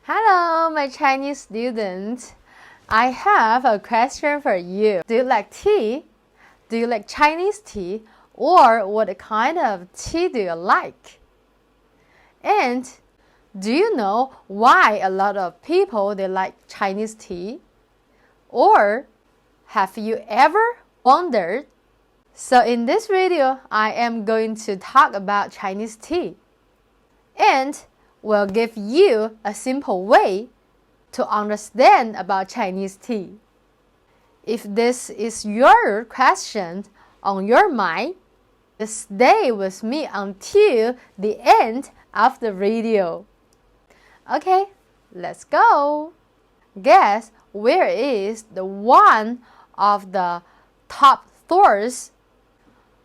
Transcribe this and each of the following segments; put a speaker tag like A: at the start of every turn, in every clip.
A: Hello, my Chinese students. I have a question for you. Do you like tea? Do you like Chinese tea? Or what kind of tea do you like? And do you know why a lot of people they like Chinese tea? Or have you ever wondered? So in this video, I am going to talk about Chinese tea. And will give you a simple way to understand about Chinese tea. If this is your question on your mind, stay with me until the end of the video. Okay, let's go. Guess where is the one of the top source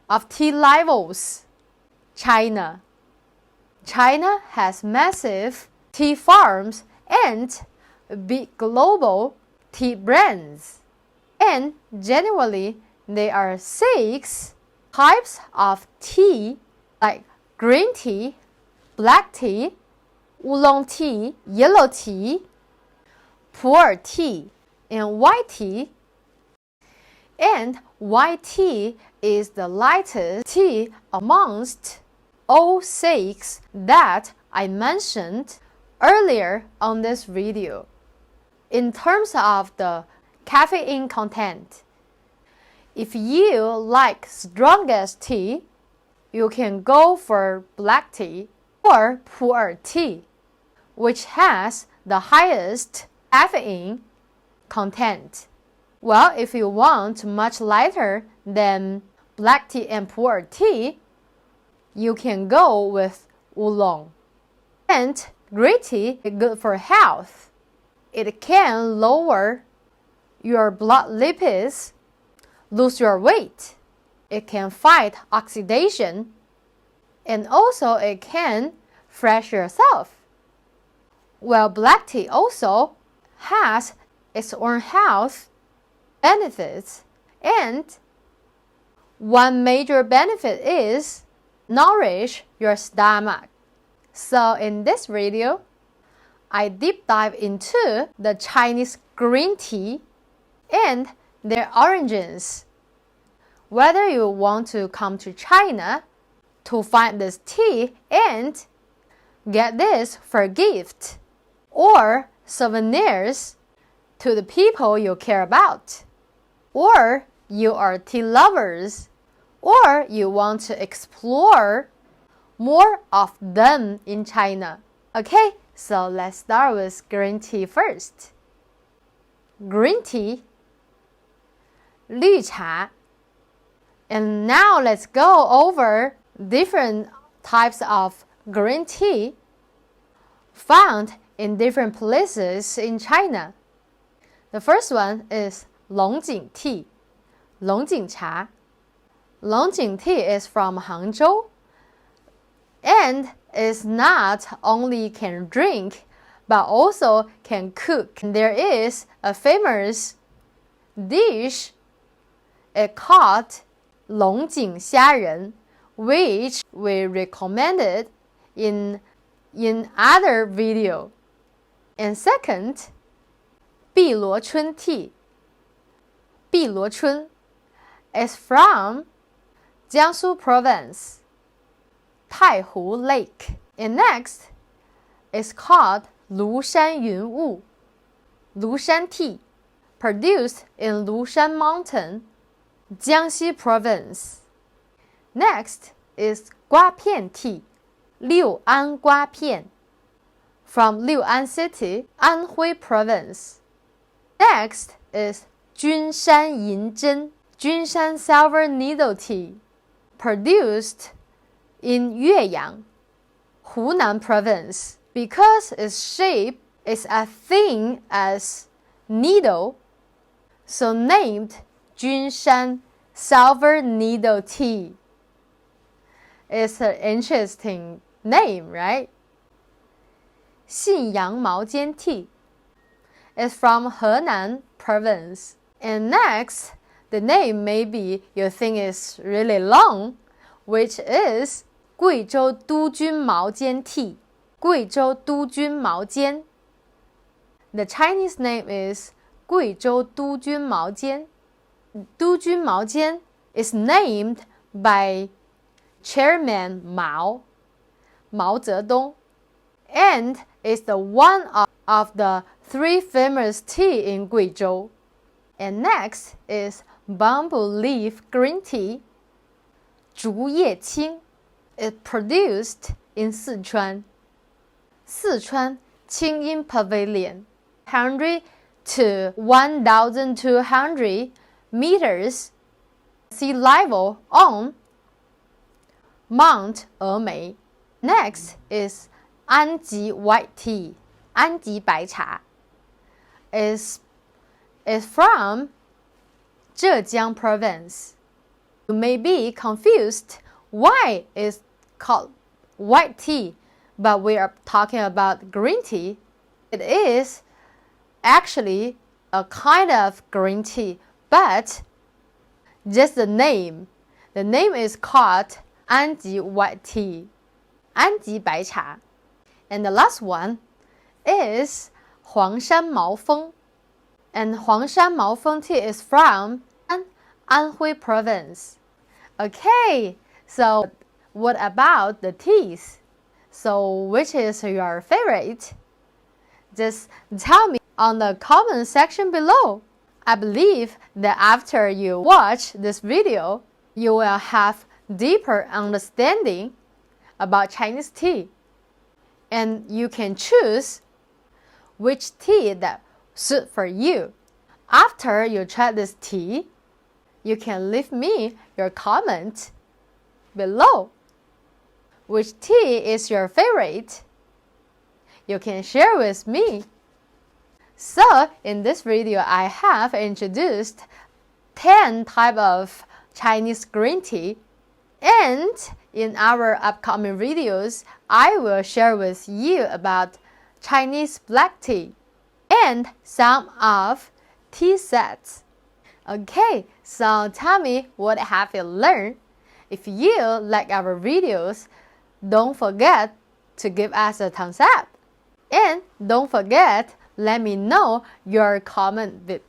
A: of tea levels? China. China has massive tea farms and big global tea brands. And generally, there are 6 types of tea like green tea, black tea, oolong tea, yellow tea, pu'er tea, and white tea. And white tea is the lightest tea amongst all 6 that I mentioned earlier on this video. In terms of the caffeine content, if you like strongest tea, you can go for black tea or pu'er tea, which has the highest caffeine content. Well, if you want much lighter than black tea and pu'er tea, you can go with oolong. And green tea is good for health. It can lower your blood lipids, lose your weight. It can fight oxidation, and also it can refresh yourself. Well, black tea also has its own health benefits, and one major benefit is nourish your stomach. So in this video, I deep dive into the Chinese green tea and their origins. Whether you want to come to China to find this tea and get this for gift or souvenirs to the people you care about, or you are tea lovers, or you want to explore more of them in China. Okay, so let's start with green tea first. Green tea, 绿茶. And now let's go over different types of green tea found in different places in China. The first one is 龙井 tea, 龙井茶. Longjing tea is from Hangzhou and is not only can drink but also can cook. There is a famous dish called 龙井虾仁, which we recommended in other video. And second, 碧螺春 tea. 碧螺春 is from Jiangsu Province, Taihu Lake. And next is called 庐山云雾, 庐山 tea, produced in Lushan Mountain, Jiangxi Province. Next is 瓜片 tea, 六安瓜片, from Liuan City, Anhui Province. Next is 君山银针, 君山 silver needle tea, produced in Yueyang, Hunan Province. Because its shape is as thin as needle, so named Junshan Silver Needle Tea. It's an interesting name, right? 信阳毛尖 tea is from Henan Province. And next, the name maybe you think is really long, which is 贵州督军毛尖 tea. 贵州督军毛尖 The Chinese name is 贵州督军毛尖. 督军毛尖 is named by Chairman Mao Zedong, and is the one of the 3 famous tea in Guizhou. And next is bamboo leaf green tea, 竹叶青. It's produced in Sichuan. Sichuan Qingyin Pavilion, 100 to 1,200 meters sea level on Mount Emei. Next is Anji white tea, 安吉白茶. is from Zhejiang province. You may be confused why it's called white tea, but we are talking about green tea. It is actually a kind of green tea, but just the name. The name is called Anji white tea, 安吉白茶. And the last one is 黄山毛峰. And 黄山毛峰 tea is from Anhui province. Okay, so what about the teas? So which is your favorite? Just tell me on the comment section below. I believe that after you watch this video, you will have deeper understanding about Chinese tea. And you can choose which tea that suits for you. After you try this tea, you can leave me your comment below. Which tea is your favorite? You can share with me. So, in this video, I have introduced 10 types of Chinese green tea. And in our upcoming videos, I will share with you about Chinese black tea and some of tea sets. Okay, so tell me what have you learned. If you like our videos, don't forget to give us a thumbs up. And don't forget, let me know your comment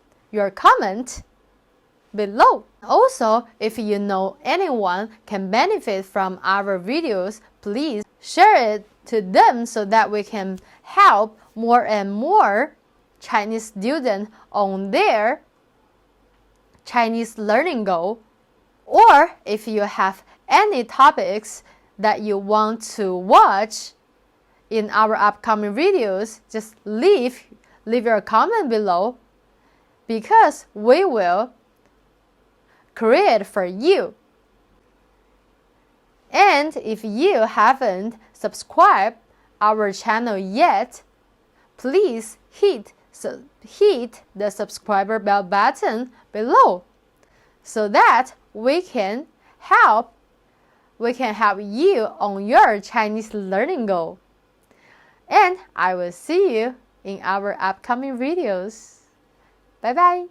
A: below. Also, if you know anyone can benefit from our videos, please share it to them so that we can help more and more Chinese students on their Chinese learning goal. Or if you have any topics that you want to watch in our upcoming videos, just leave your comment below, because we will create for you. And if you haven't subscribed our channel yet, please hit the subscriber bell button below so that we can help you on your Chinese learning goal. And I will see you in our upcoming videos. Bye bye.